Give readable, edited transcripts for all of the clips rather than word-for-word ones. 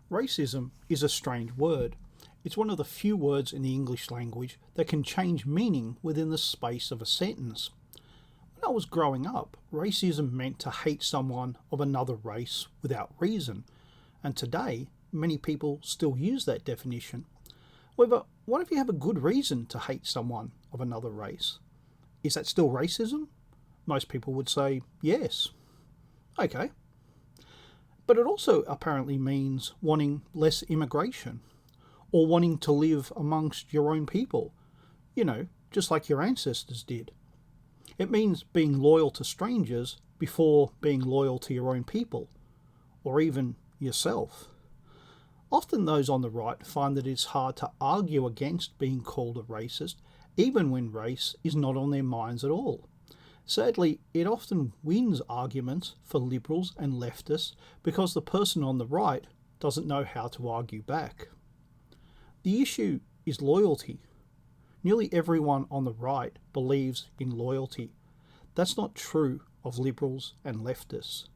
Racism is a strange word. It's one of the few words in the English language that can change meaning within the space of a sentence. When I was growing up, racism meant to hate someone of another race without reason, and today many people still use that definition. However, what if you have a good reason to hate someone of another race? Is that still racism? Most people would say yes. Okay. But it also apparently means wanting less immigration or wanting to live amongst your own people, just like your ancestors did. It means being loyal to strangers before being loyal to your own people or even yourself. Often those on the right find that it's hard to argue against being called a racist, even when race is not on their minds at all. Sadly, it often wins arguments for liberals and leftists because the person on the right doesn't know how to argue back. The issue is loyalty. Nearly everyone on the right believes in loyalty. That's not true of liberals and leftists.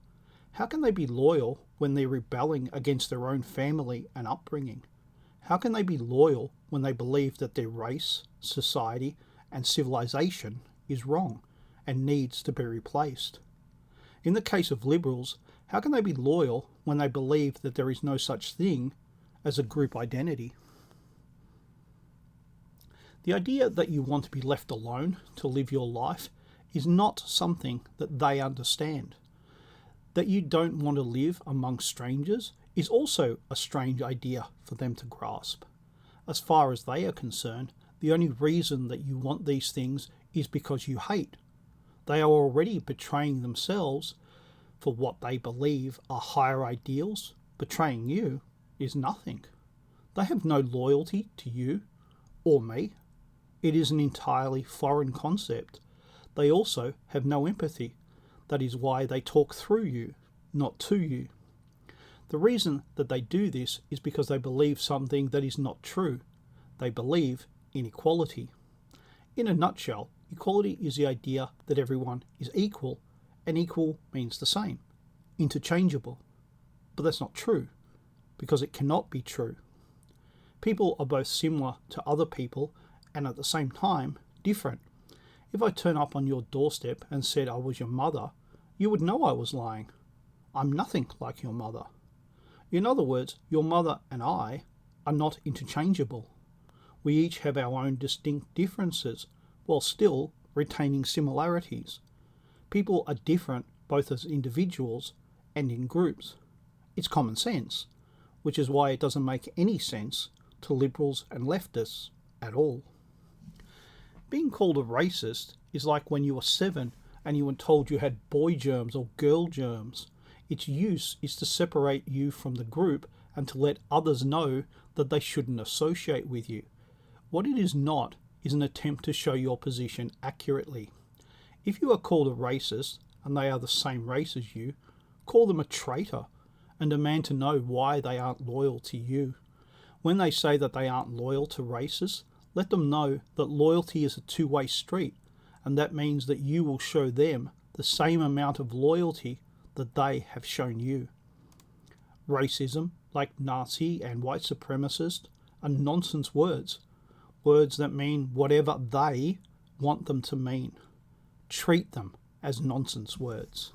How can they be loyal when they're rebelling against their own family and upbringing? How can they be loyal when they believe that their race, society, and civilization is wrong and needs to be replaced? In the case of liberals, how can they be loyal when they believe that there is no such thing as a group identity? The idea that you want to be left alone to live your life is not something that they understand. That you don't want to live among strangers is also a strange idea for them to grasp. As far as they are concerned, the only reason that you want these things is because you hate. They are already betraying themselves for what they believe are higher ideals. Betraying you is nothing. They have no loyalty to you or me. It is an entirely foreign concept. They also have no empathy. That is why they talk through you, not to you. The reason that they do this is because they believe something that is not true. They believe in equality. In a nutshell, equality is the idea that everyone is equal, and equal means the same, interchangeable. But that's not true, because it cannot be true. People are both similar to other people and at the same time different. If I turn up on your doorstep and said I was your mother, you would know I was lying. I'm nothing like your mother. In other words, your mother and I are not interchangeable. We each have our own distinct differences while still retaining similarities. People are different both as individuals and in groups. It's common sense, which is why it doesn't make any sense to liberals and leftists at all. Being called a racist is like when you were 7 and you were told you had boy germs or girl germs. Its use is to separate you from the group and to let others know that they shouldn't associate with you. What it is not is an attempt to show your position accurately. If you are called a racist and they are the same race as you, call them a traitor and demand to know why they aren't loyal to you. When they say that they aren't loyal to racists, let them know that loyalty is a two-way street, and that means that you will show them the same amount of loyalty that they have shown you. Racism, like Nazi and white supremacist, are nonsense words that mean whatever they want them to mean. Treat them as nonsense words.